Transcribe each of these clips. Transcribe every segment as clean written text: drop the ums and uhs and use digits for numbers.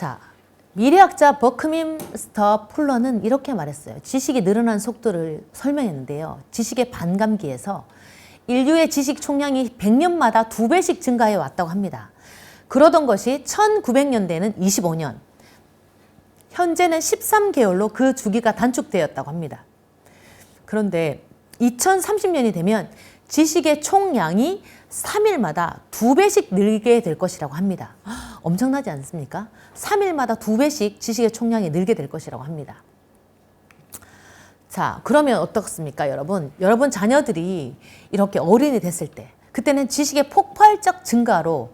자, 미래학자 버크민스터 풀러는 이렇게 말했어요. 지식이 늘어난 속도를 설명했는데요. 지식의 반감기에서 인류의 지식 총량이 100년마다 2배씩 증가해 왔다고 합니다. 그러던 것이 1900년대에는 25년, 현재는 13개월로 그 주기가 단축되었다고 합니다. 그런데 2030년이 되면 지식의 총량이 3일마다 2배씩 늘게 될 것이라고 합니다. 엄청나지 않습니까? 3일마다 2배씩 지식의 총량이 늘게 될 것이라고 합니다. 자, 그러면 어떻습니까, 여러분? 여러분 자녀들이 이렇게 어른이 됐을 때, 그때는 지식의 폭발적 증가로,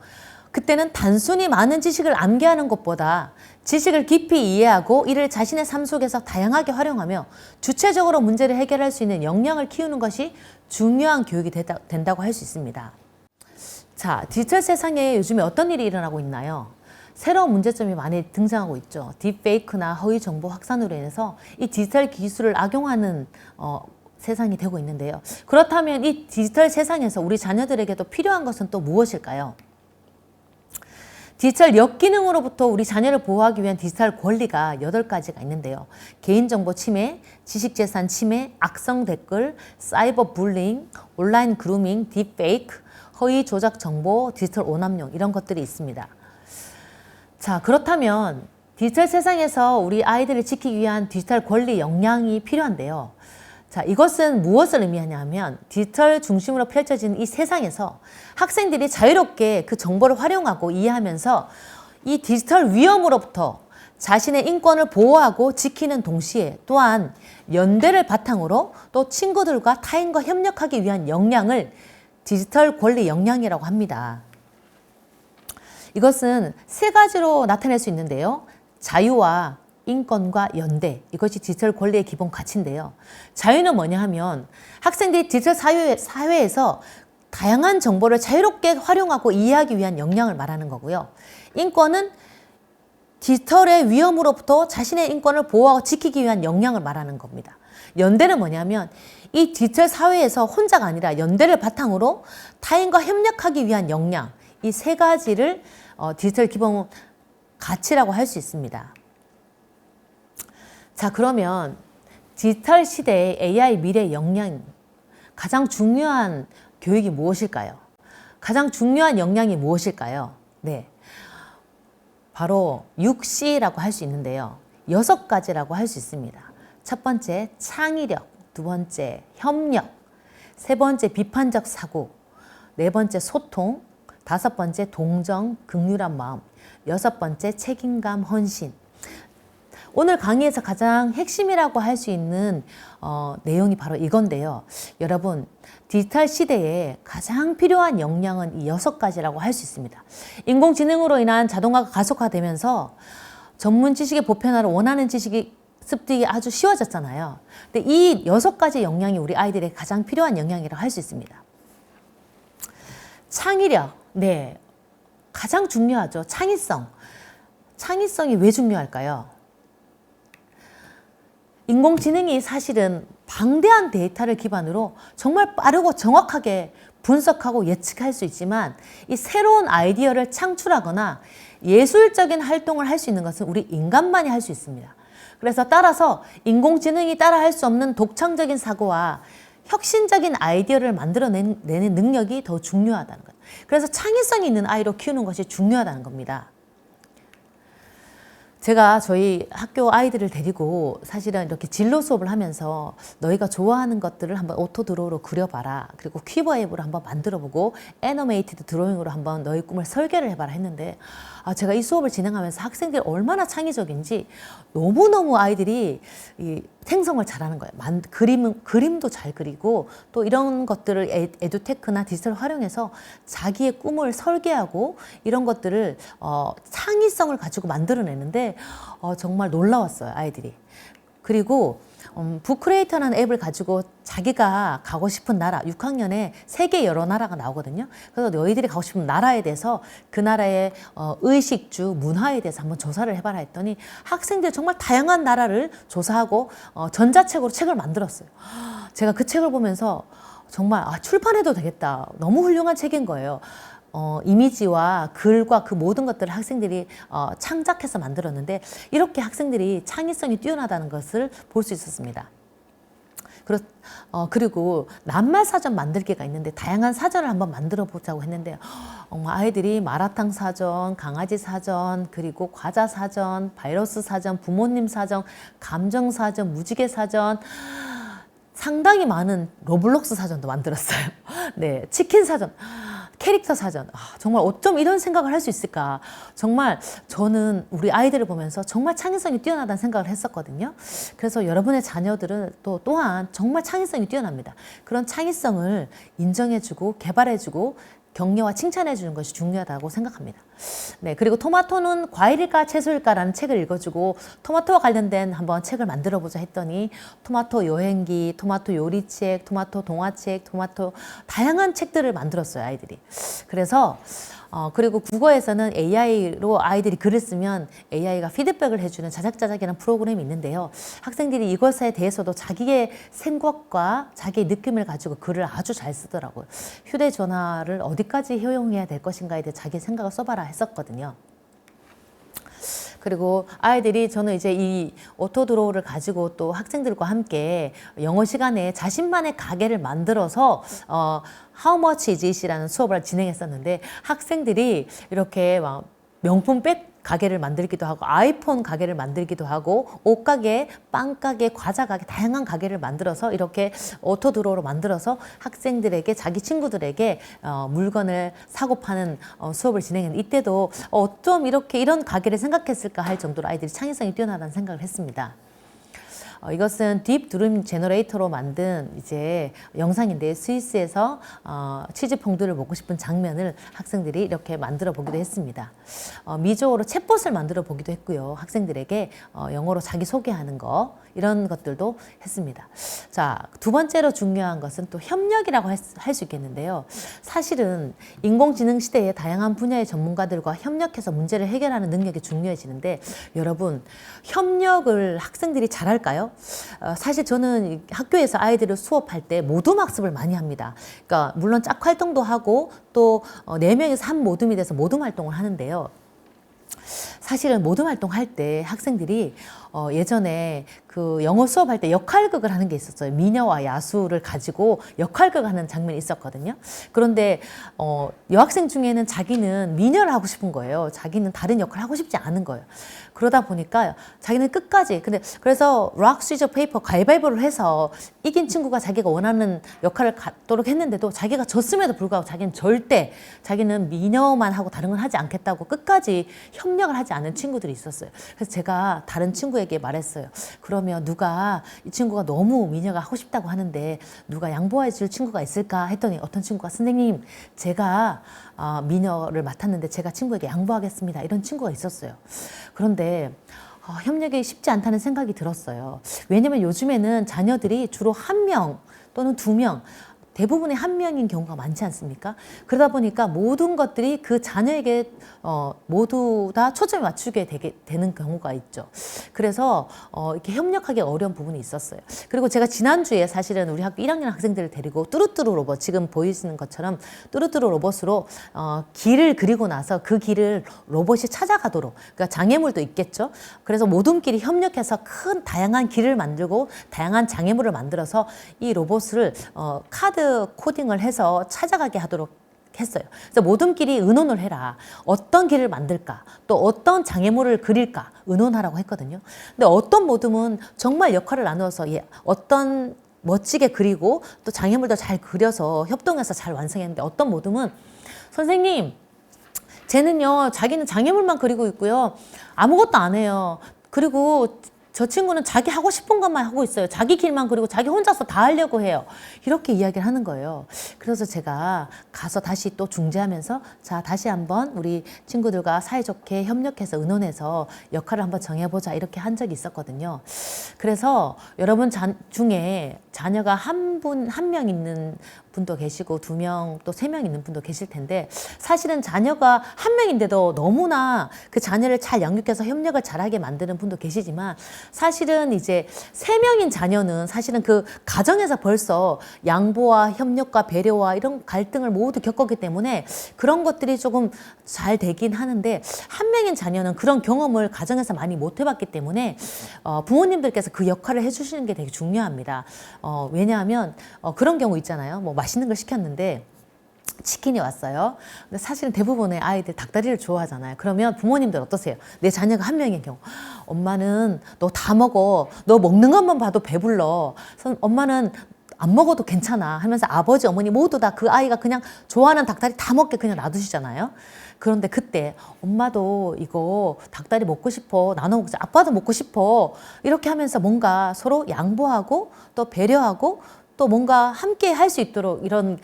그때는 단순히 많은 지식을 암기하는 것보다 지식을 깊이 이해하고 이를 자신의 삶 속에서 다양하게 활용하며 주체적으로 문제를 해결할 수 있는 역량을 키우는 것이 중요한 교육이 된다고 할 수 있습니다. 자, 디지털 세상에 요즘에 어떤 일이 일어나고 있나요? 새로운 문제점이 많이 등장하고 있죠. 딥페이크나 허위 정보 확산으로 인해서 이 디지털 기술을 악용하는 세상이 되고 있는데요. 그렇다면 이 디지털 세상에서 우리 자녀들에게도 필요한 것은 또 무엇일까요? 디지털 역기능으로부터 우리 자녀를 보호하기 위한 디지털 권리가 8가지가 있는데요. 개인정보 침해, 지식재산 침해, 악성 댓글, 사이버 불링, 온라인 그루밍, 딥페이크, 허위 조작 정보, 디지털 오남용 이런 것들이 있습니다. 자, 그렇다면 디지털 세상에서 우리 아이들을 지키기 위한 디지털 권리 역량이 필요한데요. 자, 이것은 무엇을 의미하냐면 디지털 중심으로 펼쳐진 이 세상에서 학생들이 자유롭게 그 정보를 활용하고 이해하면서 이 디지털 위험으로부터 자신의 인권을 보호하고 지키는 동시에 또한 연대를 바탕으로 또 친구들과 타인과 협력하기 위한 역량을 디지털 권리 역량이라고 합니다. 이것은 3가지로 나타낼 수 있는데요. 자유와 인권과 연대, 이것이 디지털 권리의 기본 가치인데요. 자유는 뭐냐 하면 학생들이 디지털 사회에서 다양한 정보를 자유롭게 활용하고 이해하기 위한 역량을 말하는 거고요. 인권은 디지털의 위험으로부터 자신의 인권을 보호하고 지키기 위한 역량을 말하는 겁니다. 연대는 뭐냐면 이 디지털 사회에서 혼자가 아니라 연대를 바탕으로 타인과 협력하기 위한 역량, 이 3가지를 디지털 기본 가치라고 할 수 있습니다. 자, 그러면 디지털 시대의 AI 미래 역량, 가장 중요한 교육이 무엇일까요? 가장 중요한 역량이 무엇일까요? 네, 바로 6C라고 할 수 있는데요. 6가지라고 할 수 있습니다. 첫 번째, 창의력. 두 번째, 협력. 세 번째, 비판적 사고. 네 번째, 소통. 5번째, 동정, 긍휼한 마음. 6번째, 책임감, 헌신. 오늘 강의에서 가장 핵심이라고 할 수 있는 내용이 바로 이건데요. 여러분, 디지털 시대에 가장 필요한 역량은 이 6가지라고 할 수 있습니다. 인공지능으로 인한 자동화가 가속화되면서 전문 지식의 보편화로 원하는 지식이 습득이 아주 쉬워졌잖아요. 근데 이 6가지 역량이 우리 아이들에게 가장 필요한 역량이라고 할 수 있습니다. 창의력, 네, 가장 중요하죠. 창의성. 창의성이 왜 중요할까요? 인공지능이 사실은 방대한 데이터를 기반으로 정말 빠르고 정확하게 분석하고 예측할 수 있지만 이 새로운 아이디어를 창출하거나 예술적인 활동을 할 수 있는 것은 우리 인간만이 할 수 있습니다. 그래서 따라서 인공지능이 따라할 수 없는 독창적인 사고와 혁신적인 아이디어를 만들어내는 능력이 더 중요하다는 거예요. 그래서 창의성이 있는 아이로 키우는 것이 중요하다는 겁니다. 제가 저희 학교 아이들을 데리고 사실은 이렇게 진로 수업을 하면서 너희가 좋아하는 것들을 한번 오토드로우로 그려봐라. 그리고 퀴버 앱으로 한번 만들어보고 애니메이티드 드로잉으로 한번 너희 꿈을 설계를 해봐라 했는데 제가 이 수업을 진행하면서 학생들이 얼마나 창의적인지 너무너무 아이들이 이 생성을 잘하는 거예요. 그림도 잘 그리고 또 이런 것들을 에듀테크나 디지털 활용해서 자기의 꿈을 설계하고 이런 것들을 창의성을 가지고 만들어내는데 정말 놀라웠어요, 아이들이. 그리고 북크리에이터라는 앱을 가지고 자기가 가고 싶은 나라, 6학년에 세계 여러 나라가 나오거든요. 그래서 너희들이 가고 싶은 나라에 대해서 그 나라의 의식주, 문화에 대해서 한번 조사를 해봐라 했더니 학생들이 정말 다양한 나라를 조사하고 전자책으로 책을 만들었어요. 제가 그 책을 보면서 정말 출판해도 되겠다. 너무 훌륭한 책인 거예요. 이미지와 글과 그 모든 것들을 학생들이 창작해서 만들었는데 이렇게 학생들이 창의성이 뛰어나다는 것을 볼 수 있었습니다. 그리고 낱말 사전 만들기가 있는데 다양한 사전을 한번 만들어 보자고 했는데 아이들이 마라탕 사전, 강아지 사전, 그리고 과자 사전, 바이러스 사전, 부모님 사전, 감정 사전, 무지개 사전, 상당히 많은 로블록스 사전도 만들었어요. 네, 치킨 사전, 캐릭터 사전. 정말 어쩜 이런 생각을 할 수 있을까. 정말 저는 우리 아이들을 보면서 정말 창의성이 뛰어나다는 생각을 했었거든요. 그래서 여러분의 자녀들은 또한 정말 창의성이 뛰어납니다. 그런 창의성을 인정해주고 개발해주고 격려와 칭찬해 주는 것이 중요하다고 생각합니다. 네, 그리고 토마토는 과일일까 채소일까라는 책을 읽어주고 토마토와 관련된 한번 책을 만들어 보자 했더니 토마토 여행기, 토마토 요리책, 토마토 동화책, 토마토 다양한 책들을 만들었어요, 아이들이. 그래서 그리고 국어에서는 AI로 아이들이 글을 쓰면 AI가 피드백을 해주는 자작자작이라는 프로그램이 있는데요. 학생들이 이것에 대해서도 자기의 생각과 자기의 느낌을 가지고 글을 아주 잘 쓰더라고요. 휴대전화를 어디까지 효용해야 될 것인가에 대해 자기 생각을 써봐라 했었거든요. 그리고 아이들이 저는 이제 이 오토드로우를 가지고 또 학생들과 함께 영어 시간에 자신만의 가게를 만들어서 How much is it이라는 수업을 진행했었는데 학생들이 이렇게 막 명품 백 가게를 만들기도 하고 아이폰 가게를 만들기도 하고 옷가게, 빵가게, 과자가게 다양한 가게를 만들어서 이렇게 오토드로우로 만들어서 학생들에게 자기 친구들에게 물건을 사고 파는 수업을 진행했는데 이때도 어쩜 이렇게 이런 가게를 생각했을까 할 정도로 아이들이 창의성이 뛰어나다는 생각을 했습니다. 이것은 딥 드림 제너레이터로 만든 이제 영상인데 스위스에서 치즈 퐁듀를 먹고 싶은 장면을 학생들이 이렇게 만들어 보기도 했습니다. 미적으로 챗봇을 만들어 보기도 했고요. 학생들에게 영어로 자기 소개하는 거 이런 것들도 했습니다. 자, 두 번째로 중요한 것은 또 협력이라고 할 수 있겠는데요. 사실은 인공지능 시대에 다양한 분야의 전문가들과 협력해서 문제를 해결하는 능력이 중요해지는데 여러분 협력을 학생들이 잘할까요? 사실 저는 학교에서 아이들을 수업할 때 모둠 학습을 많이 합니다. 그러니까 물론 짝 활동도 하고 또 4명이서 한 모둠이 돼서 모둠 활동을 하는데요. 사실은 모둠 활동할 때 학생들이 예전에 그 영어 수업할 때 역할극을 하는 게 있었어요. 미녀와 야수를 가지고 역할극을 하는 장면이 있었거든요. 그런데 여학생 중에는 자기는 미녀를 하고 싶은 거예요. 자기는 다른 역할을 하고 싶지 않은 거예요. 그러다 보니까 자기는 끝까지 그래서 락, 시저, 페이퍼 가위바위보를 해서 이긴 친구가 자기가 원하는 역할을 갖도록 했는데도 자기가 졌음에도 불구하고 자기는 미녀만 하고 다른 건 하지 않겠다고 끝까지 협력을 하지 않은 친구들이 있었어요. 그래서 제가 다른 친구에게 말했어요. 그러면 누가 이 친구가 너무 미녀가 하고 싶다고 하는데 누가 양보해 줄 친구가 있을까 했더니 어떤 친구가 선생님 제가 미녀를 맡았는데 제가 친구에게 양보하겠습니다. 이런 친구가 있었어요. 그런데 협력이 쉽지 않다는 생각이 들었어요. 왜냐면 요즘에는 자녀들이 주로 1명 또는 2명 대부분의 1명인 경우가 많지 않습니까? 그러다 보니까 모든 것들이 그 자녀에게 모두 다 초점을 맞추게 되는 경우가 있죠. 그래서 이렇게 협력하기 어려운 부분이 있었어요. 그리고 제가 지난주에 사실은 우리 학교 1학년 학생들을 데리고 뚜루뚜루 로봇, 지금 보이시는 것처럼 뚜루뚜루 로봇으로 길을 그리고 나서 그 길을 로봇이 찾아가도록, 그러니까 장애물도 있겠죠. 그래서 모둠끼리 협력해서 큰 다양한 길을 만들고 다양한 장애물을 만들어서 이 로봇을 카드 코딩을 해서 찾아가게 하도록 했어요. 그래서 모둠끼리 의논을 해라. 어떤 길을 만들까? 또 어떤 장애물을 그릴까? 의논하라고 했거든요. 근데 어떤 모둠은 정말 역할을 나누어서 어떤 멋지게 그리고 또 장애물도 잘 그려서 협동해서 잘 완성했는데 어떤 모둠은 선생님 쟤는요 자기는 장애물만 그리고 있고요. 아무것도 안 해요. 그리고 저 친구는 자기 하고 싶은 것만 하고 있어요. 자기 길만 그리고 자기 혼자서 다 하려고 해요. 이렇게 이야기를 하는 거예요. 그래서 제가 가서 다시 또 중재하면서 자, 다시 한번 우리 친구들과 사이좋게 협력해서 의논해서 역할을 한번 정해보자 이렇게 한 적이 있었거든요. 그래서 여러분 중에 자녀가 한 명 있는 분도 계시고 2명 또 3명 있는 분도 계실 텐데 사실은 자녀가 1명인데도 너무나 그 자녀를 잘 양육해서 협력을 잘하게 만드는 분도 계시지만 사실은 이제 3명인 자녀는 사실은 그 가정에서 벌써 양보와 협력과 배려와 이런 갈등을 모두 겪었기 때문에 그런 것들이 조금 잘 되긴 하는데 1명인 자녀는 그런 경험을 가정에서 많이 못 해봤기 때문에 부모님들께서 그 역할을 해주시는 게 되게 중요합니다. 왜냐하면 그런 경우 있잖아요. 뭐 맛있는 걸 시켰는데 치킨이 왔어요. 근데 사실은 대부분의 아이들 닭다리를 좋아하잖아요. 그러면 부모님들 어떠세요? 내 자녀가 1명인 경우. 엄마는 너 다 먹어. 너 먹는 것만 봐도 배불러. 엄마는 안 먹어도 괜찮아 하면서 아버지, 어머니 모두 다 그 아이가 그냥 좋아하는 닭다리 다 먹게 그냥 놔두시잖아요. 그런데 그때 엄마도 이거 닭다리 먹고 싶어. 나눠 먹자. 아빠도 먹고 싶어. 이렇게 하면서 뭔가 서로 양보하고 또 배려하고 또 뭔가 함께 할 수 있도록 이런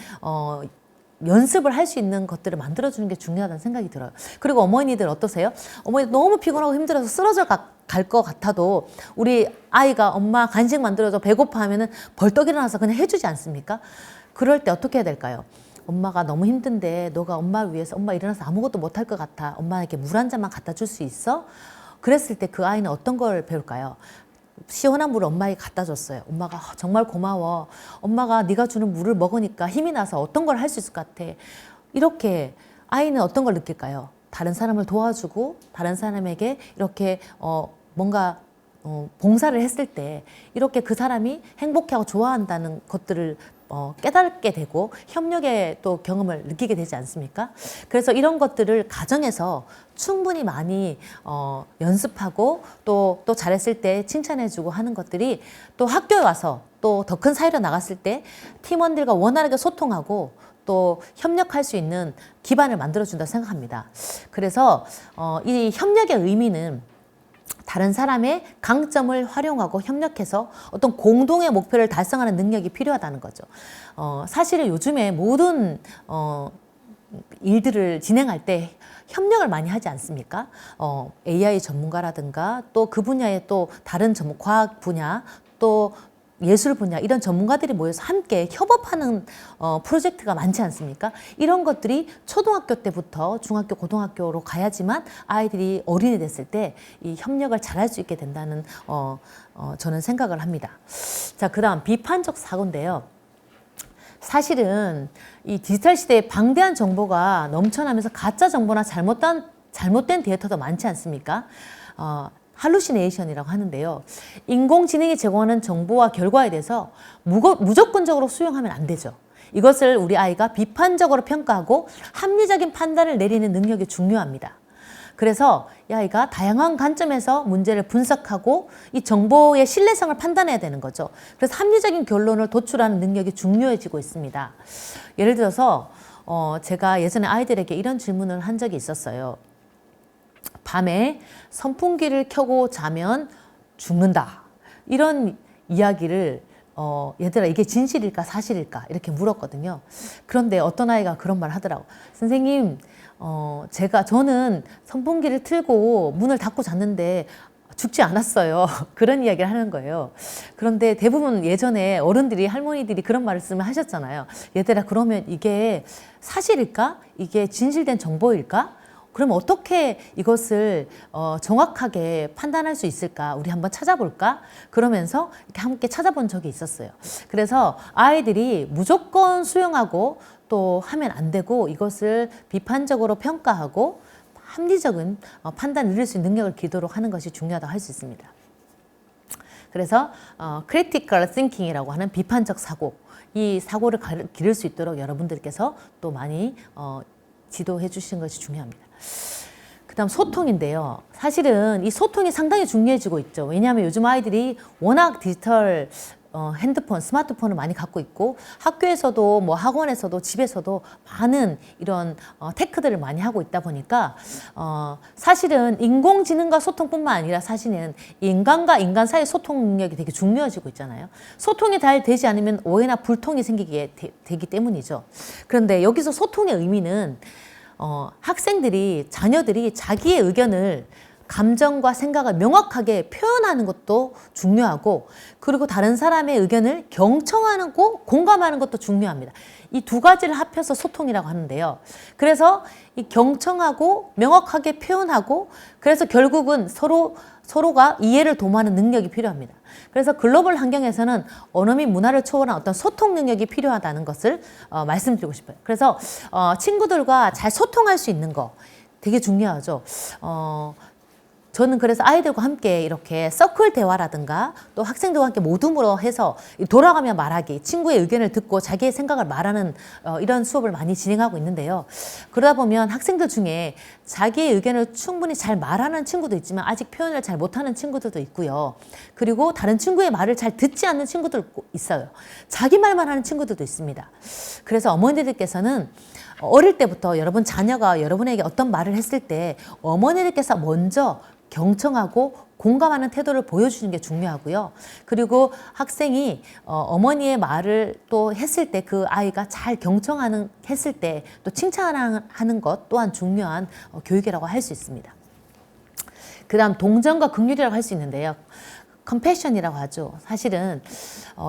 연습을 할 수 있는 것들을 만들어주는 게 중요하다는 생각이 들어요. 그리고 어머니들 어떠세요? 어머니 너무 피곤하고 힘들어서 쓰러져 갈 것 같아도 우리 아이가 엄마 간식 만들어줘 배고파 하면은 벌떡 일어나서 그냥 해주지 않습니까? 그럴 때 어떻게 해야 될까요? 엄마가 너무 힘든데 너가 엄마를 위해서 엄마 일어나서 아무것도 못할 것 같아. 엄마에게 물 한 잔만 갖다 줄 수 있어? 그랬을 때 그 아이는 어떤 걸 배울까요? 시원한 물을 엄마에게 갖다 줬어요. 엄마가 정말 고마워. 엄마가 네가 주는 물을 먹으니까 힘이 나서 어떤 걸 할 수 있을 것 같아. 이렇게 아이는 어떤 걸 느낄까요? 다른 사람을 도와주고 다른 사람에게 이렇게 뭔가 봉사를 했을 때 이렇게 그 사람이 행복해하고 좋아한다는 것들을 깨닫게 되고 협력의 또 경험을 느끼게 되지 않습니까? 그래서 이런 것들을 가정에서 충분히 많이 연습하고 또 잘했을 때 칭찬해주고 하는 것들이 또 학교에 와서 또 더 큰 사회로 나갔을 때 팀원들과 원활하게 소통하고 또 협력할 수 있는 기반을 만들어준다고 생각합니다. 그래서 이 협력의 의미는 다른 사람의 강점을 활용하고 협력해서 어떤 공동의 목표를 달성하는 능력이 필요하다는 거죠. 사실은 요즘에 모든 일들을 진행할 때 협력을 많이 하지 않습니까? AI 전문가라든가 또 그 분야의 또 다른 과학 분야 또 예술 분야 이런 전문가들이 모여서 함께 협업하는 프로젝트가 많지 않습니까? 이런 것들이 초등학교 때부터 중학교, 고등학교로 가야지만 아이들이 어린이 됐을 때 이 협력을 잘할 수 있게 된다는 저는 생각을 합니다. 자, 그다음 비판적 사고인데요. 사실은 이 디지털 시대에 방대한 정보가 넘쳐나면서 가짜 정보나 잘못된 데이터도 많지 않습니까? 할루시네이션이라고 하는데요. 인공지능이 제공하는 정보와 결과에 대해서 무조건적으로 수용하면 안 되죠. 이것을 우리 아이가 비판적으로 평가하고 합리적인 판단을 내리는 능력이 중요합니다. 그래서 이 아이가 다양한 관점에서 문제를 분석하고 이 정보의 신뢰성을 판단해야 되는 거죠. 그래서 합리적인 결론을 도출하는 능력이 중요해지고 있습니다. 예를 들어서 제가 예전에 아이들에게 이런 질문을 한 적이 있었어요. 밤에 선풍기를 켜고 자면 죽는다. 이런 이야기를 얘들아 이게 진실일까 사실일까 이렇게 물었거든요. 그런데 어떤 아이가 그런 말 하더라고. 선생님 저는 선풍기를 틀고 문을 닫고 잤는데 죽지 않았어요. 그런 이야기를 하는 거예요. 그런데 대부분 예전에 어른들이 할머니들이 그런 말씀을 하셨잖아요. 얘들아 그러면 이게 사실일까? 이게 진실된 정보일까? 그럼 어떻게 이것을 정확하게 판단할 수 있을까? 우리 한번 찾아볼까? 그러면서 이렇게 함께 찾아본 적이 있었어요. 그래서 아이들이 무조건 수용하고 또 하면 안 되고 이것을 비판적으로 평가하고 합리적인 판단을 이룰 수 있는 능력을 기르도록 하는 것이 중요하다고 할 수 있습니다. 그래서 critical thinking이라고 하는 비판적 사고, 이 사고를 기를 수 있도록 여러분들께서 또 많이 지도해 주시는 것이 중요합니다. 그 다음 소통인데요. 사실은 이 소통이 상당히 중요해지고 있죠. 왜냐하면 요즘 아이들이 워낙 디지털 핸드폰, 스마트폰을 많이 갖고 있고 학교에서도 뭐 학원에서도 집에서도 많은 이런 테크들을 많이 하고 있다 보니까 사실은 인공지능과 소통뿐만 아니라 사실은 인간과 인간 사이 소통 능력이 되게 중요해지고 있잖아요. 소통이 잘 되지 않으면 오해나 불통이 생기게 되기 때문이죠. 그런데 여기서 소통의 의미는 학생들이 자녀들이 자기의 의견을 감정과 생각을 명확하게 표현하는 것도 중요하고, 그리고 다른 사람의 의견을 경청하는 거, 공감하는 것도 중요합니다. 이 두 가지를 합해서 소통이라고 하는데요. 그래서 이 경청하고 명확하게 표현하고, 그래서 결국은 서로가 이해를 도모하는 능력이 필요합니다. 그래서 글로벌 환경에서는 언어 및 문화를 초월한 어떤 소통 능력이 필요하다는 것을 말씀드리고 싶어요. 그래서 친구들과 잘 소통할 수 있는 거 되게 중요하죠. 저는 그래서 아이들과 함께 이렇게 서클 대화라든가 또 학생들과 함께 모둠으로 해서 돌아가며 말하기, 친구의 의견을 듣고 자기의 생각을 말하는 이런 수업을 많이 진행하고 있는데요. 그러다 보면 학생들 중에 자기의 의견을 충분히 잘 말하는 친구도 있지만 아직 표현을 잘 못하는 친구들도 있고요. 그리고 다른 친구의 말을 잘 듣지 않는 친구들도 있어요. 자기 말만 하는 친구들도 있습니다. 그래서 어머니들께서는 어릴 때부터 여러분 자녀가 여러분에게 어떤 말을 했을 때 어머니들께서 먼저 경청하고 공감하는 태도를 보여주는 게 중요하고요. 그리고 학생이 어머니의 말을 또 했을 때 그 아이가 잘 경청하는 했을 때 또 칭찬하는 것 또한 중요한 교육이라고 할 수 있습니다. 그 다음 동정과 긍휼이라고 할 수 있는데요. 컴패션이라고 하죠. 사실은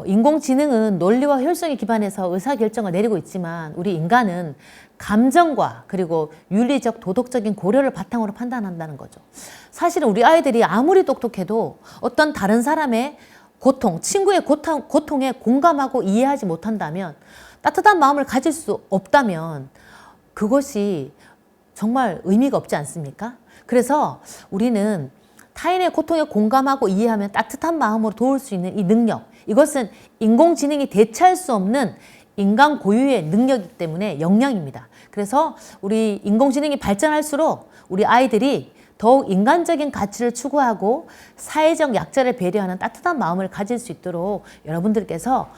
인공지능은 논리와 효율성에 기반해서 의사결정을 내리고 있지만 우리 인간은 감정과 그리고 윤리적 도덕적인 고려를 바탕으로 판단한다는 거죠. 사실은 우리 아이들이 아무리 똑똑해도 어떤 다른 사람의 고통, 친구의 고통에 공감하고 이해하지 못한다면, 따뜻한 마음을 가질 수 없다면 그것이 정말 의미가 없지 않습니까? 그래서 우리는 타인의 고통에 공감하고 이해하면 따뜻한 마음으로 도울 수 있는 이 능력, 이것은 인공지능이 대체할 수 없는 인간 고유의 능력이기 때문에 역량입니다. 그래서 우리 인공지능이 발전할수록 우리 아이들이 더욱 인간적인 가치를 추구하고 사회적 약자를 배려하는 따뜻한 마음을 가질 수 있도록 여러분들께서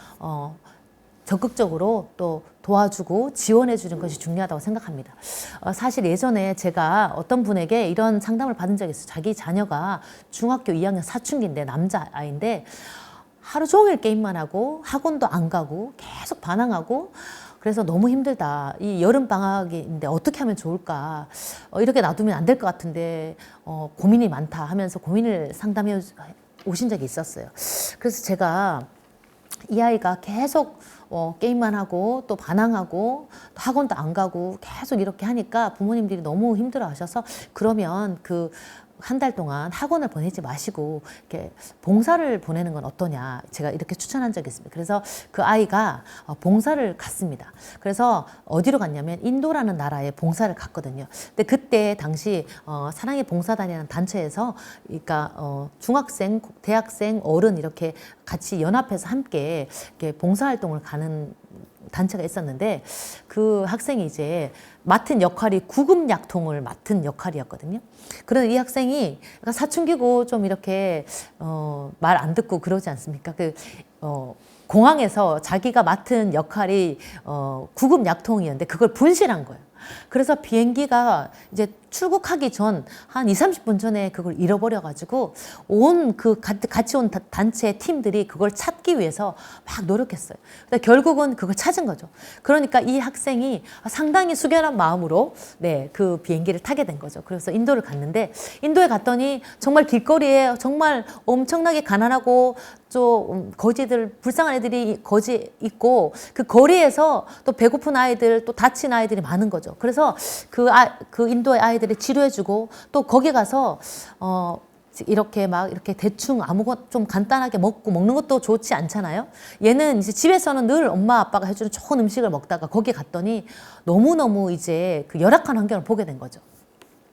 적극적으로 또 도와주고 지원해 주는 것이 중요하다고 생각합니다. 사실 예전에 제가 어떤 분에게 이런 상담을 받은 적이 있어요. 자기 자녀가 중학교 2학년 사춘기인데 남자아이인데 하루 종일 게임만 하고 학원도 안 가고 계속 반항하고, 그래서 너무 힘들다. 이 여름 방학인데 어떻게 하면 좋을까? 이렇게 놔두면 안 될 것 같은데 고민이 많다 하면서 고민을 상담해 오신 적이 있었어요. 그래서 제가 이 아이가 계속 게임만 하고 또 반항하고 또 학원도 안 가고 계속 이렇게 하니까 부모님들이 너무 힘들어 하셔서, 그러면 그 한 달 동안 학원을 보내지 마시고 이렇게 봉사를 보내는 건 어떠냐, 제가 이렇게 추천한 적이 있습니다. 그래서 그 아이가 봉사를 갔습니다. 그래서 어디로 갔냐면 인도라는 나라에 봉사를 갔거든요. 근데 그때 당시 사랑의 봉사단이라는 단체에서 그러니까 중학생, 대학생, 어른 이렇게 같이 연합해서 함께 이렇게 봉사활동을 가는 단체가 있었는데, 그 학생이 이제 맡은 역할이 구급 약통을 맡은 역할이었거든요. 그런데 이 학생이 약간 사춘기고 좀 이렇게 말 안 듣고 그러지 않습니까? 공항에서 자기가 맡은 역할이 구급 약통이었는데 그걸 분실한 거예요. 그래서 비행기가 이제 출국하기 전 한 20-30분 전에 그걸 잃어버려가지고 온 그 같이 온 단체 팀들이 그걸 찾기 위해서 막 노력했어요. 근데 결국은 그걸 찾은 거죠. 그러니까 이 학생이 상당히 숙연한 마음으로 그 비행기를 타게 된 거죠. 그래서 인도를 갔는데, 인도에 갔더니 정말 길거리에 정말 엄청나게 가난하고 좀 거지들, 불쌍한 애들이 거지 있고, 그 거리에서 또 배고픈 아이들, 또 다친 아이들이 많은 거죠. 그래서 그 인도의 아이들이 치료해주고, 또 거기 가서 이렇게 막 이렇게 대충 아무것 좀 간단하게 먹는 것도 좋지 않잖아요. 얘는 이제 집에서는 늘 엄마 아빠가 해주는 좋은 음식을 먹다가 거기 갔더니 너무너무 이제 그 열악한 환경을 보게 된 거죠.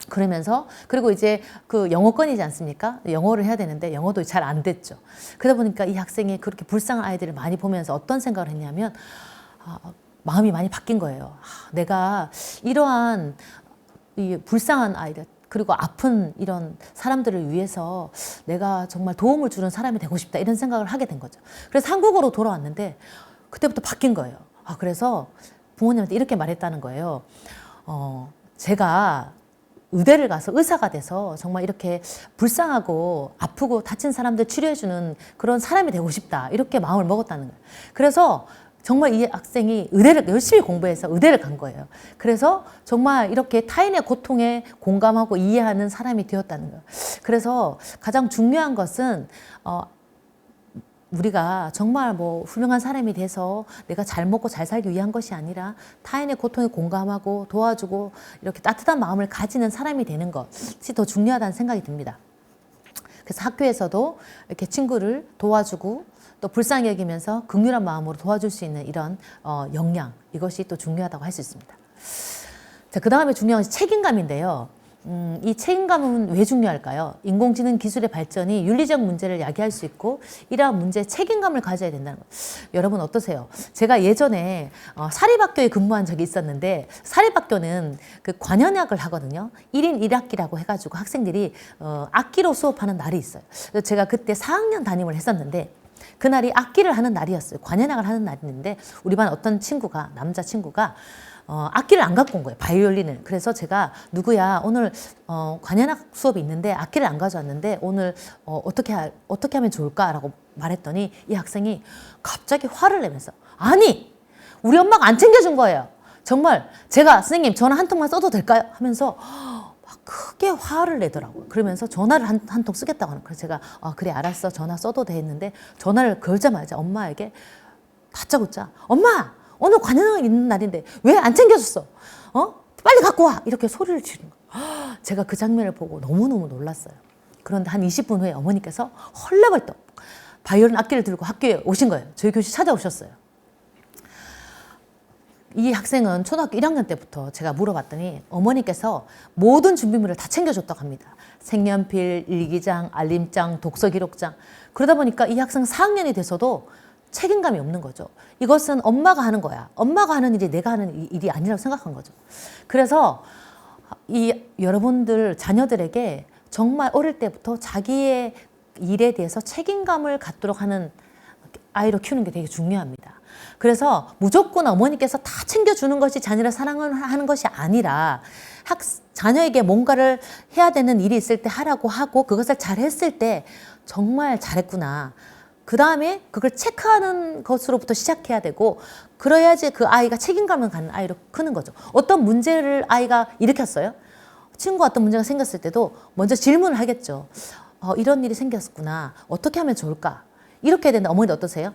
그러면서, 그리고 이제 그 영어권이지 않습니까? 영어를 해야 되는데 영어도 잘 안 됐죠. 그러다 보니까 이 학생이 그렇게 불쌍한 아이들을 많이 보면서 어떤 생각을 했냐면, 마음이 많이 바뀐 거예요. 내가 이러한 이 불쌍한 아이들, 그리고 아픈 이런 사람들을 위해서 내가 정말 도움을 주는 사람이 되고 싶다, 이런 생각을 하게 된 거죠. 그래서 한국으로 돌아왔는데 그때부터 바뀐 거예요. 그래서 부모님한테 이렇게 말했다는 거예요. 제가 의대를 가서 의사가 돼서 정말 이렇게 불쌍하고 아프고 다친 사람들 치료해주는 그런 사람이 되고 싶다, 이렇게 마음을 먹었다는 거예요. 그래서 정말 이 학생이 의대를 열심히 공부해서 의대를 간 거예요. 그래서 정말 이렇게 타인의 고통에 공감하고 이해하는 사람이 되었다는 거예요. 그래서 가장 중요한 것은 우리가 정말 뭐 훌륭한 사람이 돼서 내가 잘 먹고 잘 살기 위한 것이 아니라 타인의 고통에 공감하고 도와주고 이렇게 따뜻한 마음을 가지는 사람이 되는 것이 더 중요하다는 생각이 듭니다. 그래서 학교에서도 이렇게 친구를 도와주고 또 불쌍히 여기면서 긍휼한 마음으로 도와줄 수 있는 이런 역량, 이것이 또 중요하다고 할 수 있습니다. 자, 그 다음에 중요한 것이 책임감인데요. 이 책임감은 왜 중요할까요? 인공지능 기술의 발전이 윤리적 문제를 야기할 수 있고 이러한 문제에 책임감을 가져야 된다는 것. 여러분 어떠세요? 제가 예전에 사립학교에 근무한 적이 있었는데 사립학교는 그 관현악을 하거든요. 1인 1학기라고 해가지고 학생들이 악기로 수업하는 날이 있어요. 그래서 제가 그때 4학년 담임을 했었는데 그날이 악기를 하는 날이었어요. 관현악을 하는 날이었는데 우리 반 어떤 친구가, 남자 친구가 악기를 안 갖고 온 거예요. 바이올린을. 그래서 제가 누구야 오늘 관현악 수업이 있는데 악기를 안 가져왔는데 오늘 어떻게 하면 좋을까라고 말했더니 이 학생이 갑자기 화를 내면서 아니 우리 엄마가 안 챙겨준 거예요. 정말 제가 선생님 전화 한 통만 써도 될까요? 하면서 막 크게 화를 내더라고요. 그러면서 전화를 한 통 쓰겠다고 하는 거예요. 그래서 제가 그래 알았어 전화 써도 돼 했는데 전화를 걸자마자 엄마에게 다짜고짜 엄마 오늘 관현악이 있는 날인데 왜 안 챙겨줬어? 빨리 갖고 와! 이렇게 소리를 지르는 거예요. 제가 그 장면을 보고 너무너무 놀랐어요. 그런데 한 20분 후에 어머니께서 헐레벌떡 바이올린 악기를 들고 학교에 오신 거예요. 저희 교실 찾아오셨어요. 이 학생은 초등학교 1학년 때부터 제가 물어봤더니 어머니께서 모든 준비물을 다 챙겨줬다고 합니다. 색연필, 일기장, 알림장, 독서기록장. 그러다 보니까 이 학생 4학년이 돼서도 책임감이 없는 거죠. 이것은 엄마가 하는 거야. 엄마가 하는 일이 내가 하는 일이 아니라고 생각한 거죠. 그래서 여러분들 자녀들에게 정말 어릴 때부터 자기의 일에 대해서 책임감을 갖도록 하는 아이로 키우는 게 되게 중요합니다. 그래서 무조건 어머니께서 다 챙겨주는 것이 자녀를 사랑하는 것이 아니라 자녀에게 뭔가를 해야 되는 일이 있을 때 하라고 하고 그것을 잘 했을 때 정말 잘했구나. 그 다음에 그걸 체크하는 것으로부터 시작해야 되고 그래야지 그 아이가 책임감을 갖는 아이로 크는 거죠. 어떤 문제를 아이가 일으켰어요. 친구가 어떤 문제가 생겼을 때도 먼저 질문을 하겠죠. 이런 일이 생겼구나. 어떻게 하면 좋을까? 이렇게 해야 되는데 어머니 어떠세요?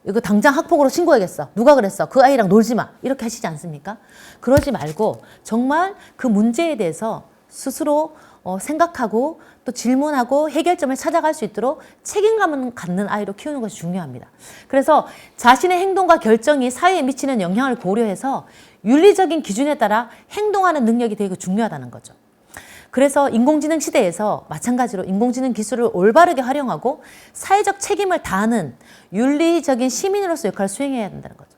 이거 당장 학폭으로 신고해야겠어. 누가 그랬어? 그 아이랑 놀지 마. 이렇게 하시지 않습니까? 그러지 말고 정말 그 문제에 대해서 스스로 생각하고 또 질문하고 해결점을 찾아갈 수 있도록 책임감을 갖는 아이로 키우는 것이 중요합니다. 그래서 자신의 행동과 결정이 사회에 미치는 영향을 고려해서 윤리적인 기준에 따라 행동하는 능력이 되게 중요하다는 거죠. 그래서 인공지능 시대에서 마찬가지로 인공지능 기술을 올바르게 활용하고 사회적 책임을 다하는 윤리적인 시민으로서 역할을 수행해야 된다는 거죠.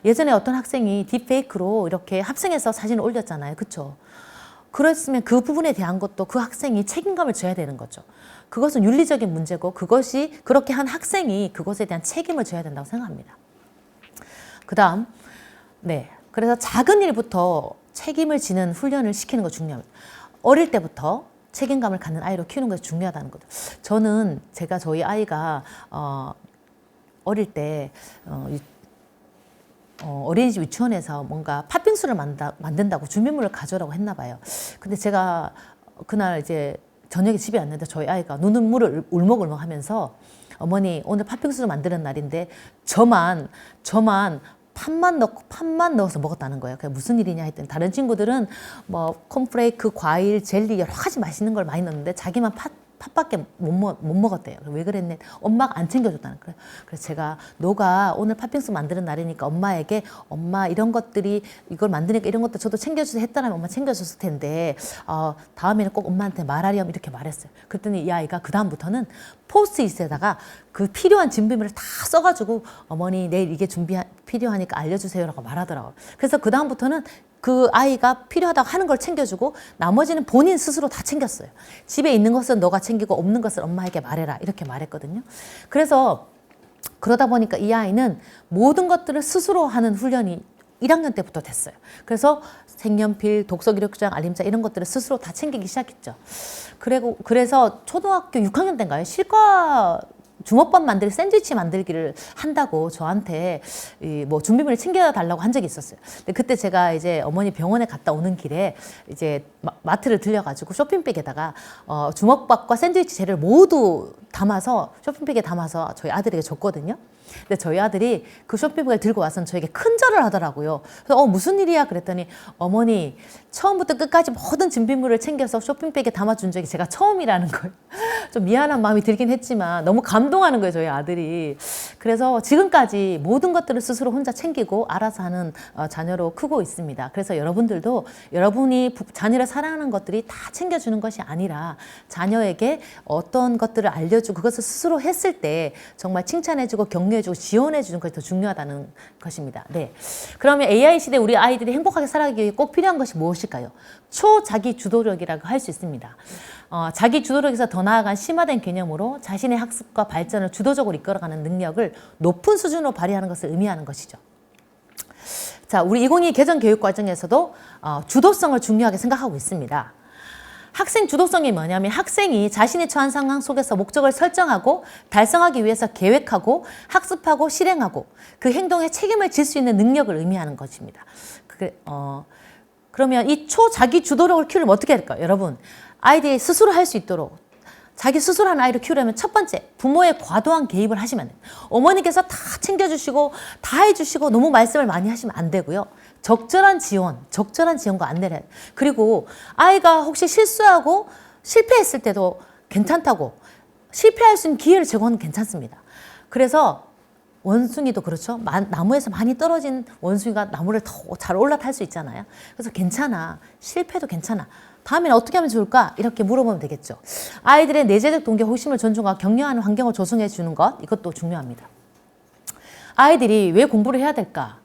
예전에 어떤 학생이 딥페이크로 이렇게 합성해서 사진을 올렸잖아요. 그렇죠? 그랬으면 그 부분에 대한 것도 그 학생이 책임감을 져야 되는 거죠. 그것은 윤리적인 문제고 그것이 그렇게 한 학생이 그것에 대한 책임을 져야 된다고 생각합니다. 그 다음 그래서 작은 일부터 책임을 지는 훈련을 시키는 거 중요합니다. 어릴 때부터 책임감을 갖는 아이로 키우는 것이 중요하다는 거죠. 제가 저희 아이가 어릴 때 어린이집 유치원에서 뭔가 팥빙수를 만든다고 준비물을 가져오라고 했나 봐요. 근데 제가 그날 이제 저녁에 집에 왔는데 저희 아이가 눈물을 울먹울먹 하면서 어머니 오늘 팥빙수를 만드는 날인데 저만 팥만 넣어서 먹었다는 거예요. 그게 무슨 일이냐 했더니 다른 친구들은 뭐 콘프레이크, 과일, 젤리 여러 가지 맛있는 걸 많이 넣었는데 자기만 팥밖에 못 먹었대요. 왜 그랬네? 엄마가 안 챙겨줬다는 거예요. 그래서 제가 너가 오늘 팥빙수 만드는 날이니까 엄마에게 엄마 이런 것들이 이걸 만드니까 이런 것도 저도 챙겨주세요 했다면 엄마 챙겨줬을 텐데 다음에는 꼭 엄마한테 말하렴 이렇게 말했어요. 그랬더니 이 아이가 그 다음부터는 포스트잇에다가 그 필요한 준비물을 다 써가지고 어머니 내일 이게 필요하니까 알려주세요라고 말하더라고요. 그래서 그 다음부터는 그 아이가 필요하다고 하는 걸 챙겨주고 나머지는 본인 스스로 다 챙겼어요. 집에 있는 것은 너가 챙기고 없는 것을 엄마에게 말해라 이렇게 말했거든요. 그래서 그러다 보니까 이 아이는 모든 것들을 스스로 하는 훈련이 1학년 때부터 됐어요. 그래서 색연필, 독서기록장, 알림장 이런 것들을 스스로 다 챙기기 시작했죠. 그래서 초등학교 6학년 때인가요? 실과 주먹밥 만들기, 샌드위치 만들기를 한다고 저한테 뭐 준비물을 챙겨달라고 한 적이 있었어요. 근데 그때 제가 이제 어머니 병원에 갔다 오는 길에 이제 마트를 들려가지고 쇼핑백에다가 주먹밥과 샌드위치 재료를 모두 담아서 쇼핑백에 담아서 저희 아들에게 줬거든요. 근데 저희 아들이 그 쇼핑백을 들고 와서는 저에게 큰절을 하더라고요. 그래서 무슨 일이야? 그랬더니 어머니 처음부터 끝까지 모든 준비물을 챙겨서 쇼핑백에 담아준 적이 제가 처음이라는 거예요. 좀 미안한 마음이 들긴 했지만 너무 감동하는 거예요, 저희 아들이. 그래서 지금까지 모든 것들을 스스로 혼자 챙기고 알아서 하는 자녀로 크고 있습니다. 그래서 여러분들도 여러분이 자녀를 사랑하는 것들이 다 챙겨주는 것이 아니라 자녀에게 어떤 것들을 알려주고 그것을 스스로 했을 때 정말 칭찬해주고 격려해주고 지원해주는 것이 더 중요하다는 것입니다. 네. 그러면 AI 시대 우리 아이들이 행복하게 살아가기 위해 꼭 필요한 것이 무엇일까요? 초자기 주도력이라고 할 수 있습니다. 자기 주도력에서 더 나아간 심화된 개념으로 자신의 학습과 발전을 주도적으로 이끌어가는 능력을 높은 수준으로 발휘하는 것을 의미하는 것이죠. 자, 우리 2022 개정 교육 과정에서도 주도성을 중요하게 생각하고 있습니다. 학생 주도성이 뭐냐면 학생이 자신이 처한 상황 속에서 목적을 설정하고 달성하기 위해서 계획하고 학습하고 실행하고 그 행동에 책임을 질 수 있는 능력을 의미하는 것입니다. 그러면 이 초자기 주도력을 키우려면 어떻게 해야 될까요? 여러분, 아이들이 스스로 할 수 있도록 자기 스스로 하는 아이를 키우려면 첫 번째, 부모의 과도한 개입을 하시면 안 돼요. 어머니께서 다 챙겨주시고 다 해주시고 너무 말씀을 많이 하시면 안 되고요. 적절한 지원과 안내를 해요. 그리고 아이가 혹시 실수하고 실패했을 때도 괜찮다고 실패할 수 있는 기회를 제공하는 건 괜찮습니다. 그래서 원숭이도 그렇죠. 나무에서 많이 떨어진 원숭이가 나무를 더 잘 올라탈 수 있잖아요. 그래서 괜찮아. 실패도 괜찮아. 다음에는 어떻게 하면 좋을까? 이렇게 물어보면 되겠죠. 아이들의 내재적 동기, 호기심을 존중하고 격려하는 환경을 조성해 주는 것, 이것도 중요합니다. 아이들이 왜 공부를 해야 될까?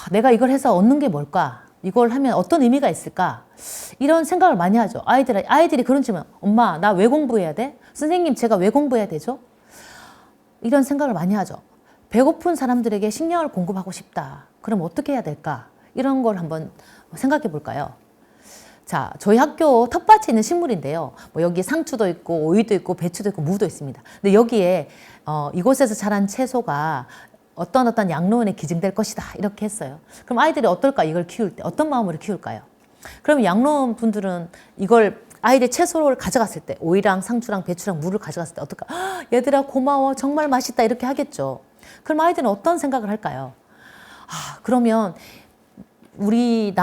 내가 이걸 해서 얻는 게 뭘까? 이걸 하면 어떤 의미가 있을까? 이런 생각을 많이 하죠. 아이들이 그런 질문, 엄마, 나 왜 공부해야 돼? 선생님, 제가 왜 공부해야 되죠? 이런 생각을 많이 하죠. 배고픈 사람들에게 식량을 공급하고 싶다. 그럼 어떻게 해야 될까? 이런 걸 한번 생각해 볼까요? 자, 저희 학교 텃밭에 있는 식물인데요. 뭐 여기 상추도 있고 오이도 있고 배추도 있고 무도 있습니다. 근데 여기에 이곳에서 자란 채소가 어떤 양로원에 기증될 것이다. 이렇게 했어요. 그럼 아이들이 어떨까? 이걸 키울 때 어떤 마음으로 키울까요? 그럼 양로원 분들은 이걸 아이들 채소를 가져갔을 때 오이랑 상추랑 배추랑 무를 가져갔을 때 어떨까? 얘들아 고마워. 정말 맛있다. 이렇게 하겠죠. 그럼 아이들은 어떤 생각을 할까요? 그러면 우리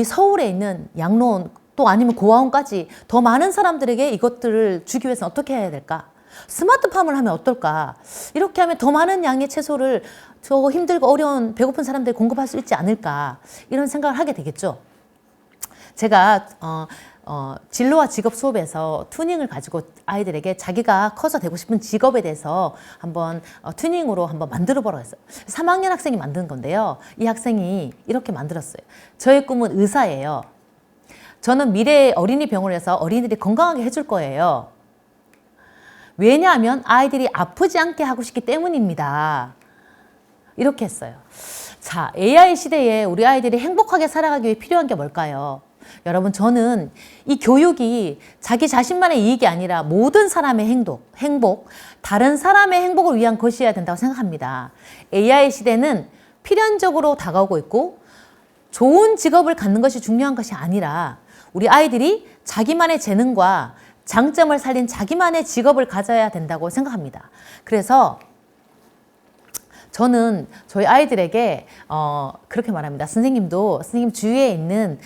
서울에 있는 양로원 또 아니면 고아원까지 더 많은 사람들에게 이것들을 주기 위해서는 어떻게 해야 될까? 스마트팜을 하면 어떨까? 이렇게 하면 더 많은 양의 채소를 저 힘들고 어려운 배고픈 사람들이 공급할 수 있지 않을까? 이런 생각을 하게 되겠죠. 제가 진로와 직업 수업에서 튜닝을 가지고 아이들에게 자기가 커서 되고 싶은 직업에 대해서 한번 튜닝으로 한번 만들어 보라고 했어요. 3학년 학생이 만든 건데요. 이 학생이 이렇게 만들었어요. 저의 꿈은 의사예요. 저는 미래의 어린이 병원에서 어린이들이 건강하게 해줄 거예요. 왜냐하면 아이들이 아프지 않게 하고 싶기 때문입니다. 이렇게 했어요. 자, AI 시대에 우리 아이들이 행복하게 살아가기 위해 필요한 게 뭘까요? 여러분, 저는 이 교육이 자기 자신만의 이익이 아니라 모든 사람의 행복, 다른 사람의 행복을 위한 것이어야 된다고 생각합니다. AI 시대는 필연적으로 다가오고 있고 좋은 직업을 갖는 것이 중요한 것이 아니라 우리 아이들이 자기만의 재능과 장점을 살린 자기만의 직업을 가져야 된다고 생각합니다. 그래서 저는 저희 아이들에게 그렇게 말합니다. 선생님 주위에 있는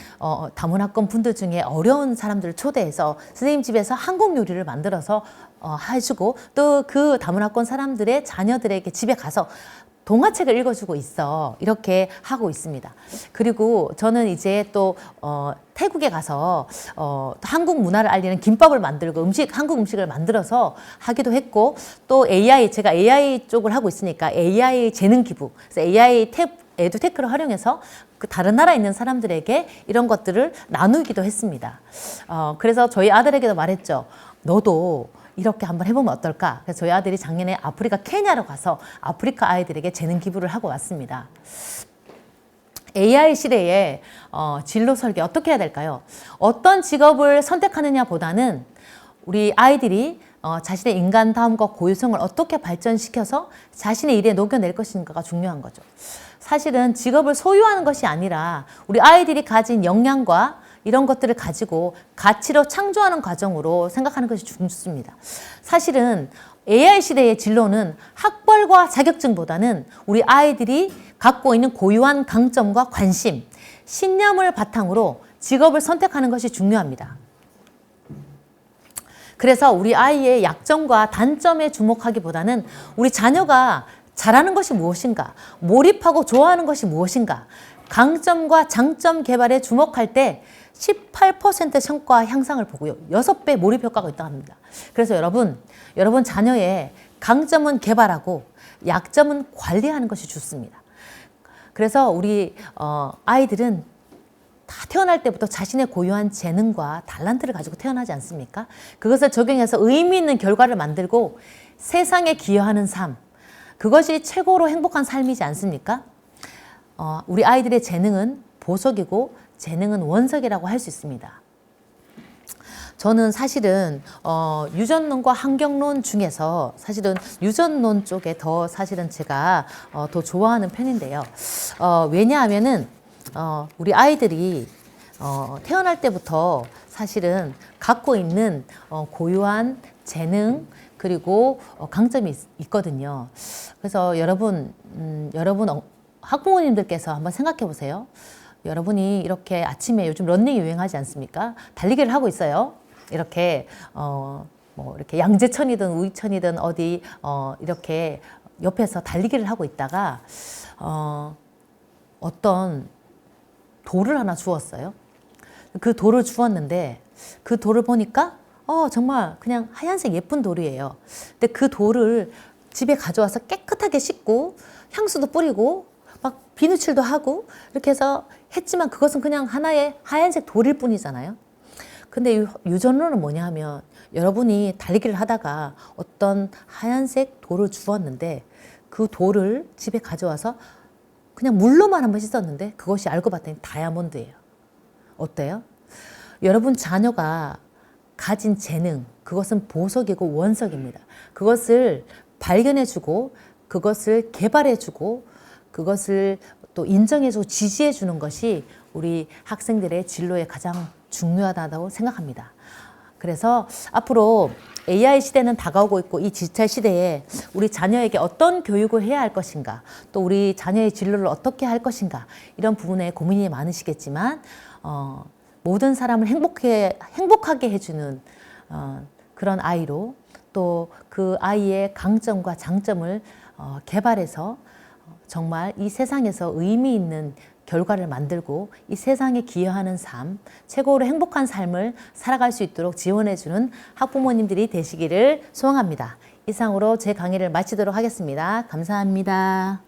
다문화권 분들 중에 어려운 사람들을 초대해서 선생님 집에서 한국 요리를 만들어서 해주고 또 그 다문화권 사람들의 자녀들에게 집에 가서 동화책을 읽어주고 있어. 이렇게 하고 있습니다. 그리고 저는 이제 또 태국에 가서 한국 문화를 알리는 김밥을 만들고 한국 음식을 만들어서 하기도 했고 또 제가 AI 쪽을 하고 있으니까 AI 재능 기부, 그래서 AI 에듀테크를 활용해서 그 다른 나라에 있는 사람들에게 이런 것들을 나누기도 했습니다. 그래서 저희 아들에게도 말했죠. 너도 이렇게 한번 해보면 어떨까? 그래서 저희 아들이 작년에 아프리카 케냐로 가서 아프리카 아이들에게 재능 기부를 하고 왔습니다. AI 시대에 진로 설계 어떻게 해야 될까요? 어떤 직업을 선택하느냐 보다는 우리 아이들이 자신의 인간다움과 고유성을 어떻게 발전시켜서 자신의 일에 녹여낼 것인가가 중요한 거죠. 사실은 직업을 소유하는 것이 아니라 우리 아이들이 가진 역량과 이런 것들을 가지고 가치로 창조하는 과정으로 생각하는 것이 좋습니다. 사실은 AI 시대의 진로는 학벌과 자격증보다는 우리 아이들이 갖고 있는 고유한 강점과 관심, 신념을 바탕으로 직업을 선택하는 것이 중요합니다. 그래서 우리 아이의 약점과 단점에 주목하기보다는 우리 자녀가 잘하는 것이 무엇인가, 몰입하고 좋아하는 것이 무엇인가, 강점과 장점 개발에 주목할 때 18% 성과 향상을 보고요. 6배 몰입 효과가 있다고 합니다. 그래서 여러분 자녀의 강점은 개발하고 약점은 관리하는 것이 좋습니다. 그래서 우리 아이들은 다 태어날 때부터 자신의 고유한 재능과 탤런트를 가지고 태어나지 않습니까? 그것을 적용해서 의미 있는 결과를 만들고 세상에 기여하는 삶, 그것이 최고로 행복한 삶이지 않습니까? 우리 아이들의 재능은 보석이고 재능은 원석이라고 할 수 있습니다. 저는 사실은 유전론과 환경론 중에서 사실은 유전론 쪽에 더 사실은 제가 더 좋아하는 편인데요. 왜냐하면은 우리 아이들이 태어날 때부터 사실은 갖고 있는 고유한 재능 그리고 강점이 있거든요. 그래서 여러분 학부모님들께서 한번 생각해 보세요. 여러분이 이렇게 아침에 요즘 러닝이 유행하지 않습니까? 달리기를 하고 있어요. 이렇게 이렇게 양재천이든 우이천이든 어디 이렇게 옆에서 달리기를 하고 있다가 어떤 돌을 하나 주웠어요. 그 돌을 주웠는데 그 돌을 보니까 정말 그냥 하얀색 예쁜 돌이에요. 근데 그 돌을 집에 가져와서 깨끗하게 씻고 향수도 뿌리고 막 비누칠도 하고 이렇게 해서 했지만 그것은 그냥 하나의 하얀색 돌일 뿐이잖아요. 근데 유전론은 뭐냐 하면 여러분이 달리기를 하다가 어떤 하얀색 돌을 주웠는데 그 돌을 집에 가져와서 그냥 물로만 한번 씻었는데 그것이 알고 봤더니 다이아몬드예요. 어때요? 여러분 자녀가 가진 재능, 그것은 보석이고 원석입니다. 그것을 발견해주고 그것을 개발해주고 그것을 또 인정해주고 지지해주는 것이 우리 학생들의 진로에 가장 중요하다고 생각합니다. 그래서 앞으로 AI 시대는 다가오고 있고 이 디지털 시대에 우리 자녀에게 어떤 교육을 해야 할 것인가, 또 우리 자녀의 진로를 어떻게 할 것인가, 이런 부분에 고민이 많으시겠지만 모든 사람을 행복하게 해주는 그런 아이로 또 그 아이의 강점과 장점을 개발해서 정말 이 세상에서 의미 있는 결과를 만들고 이 세상에 기여하는 삶, 최고로 행복한 삶을 살아갈 수 있도록 지원해주는 학부모님들이 되시기를 소원합니다. 이상으로 제 강의를 마치도록 하겠습니다. 감사합니다.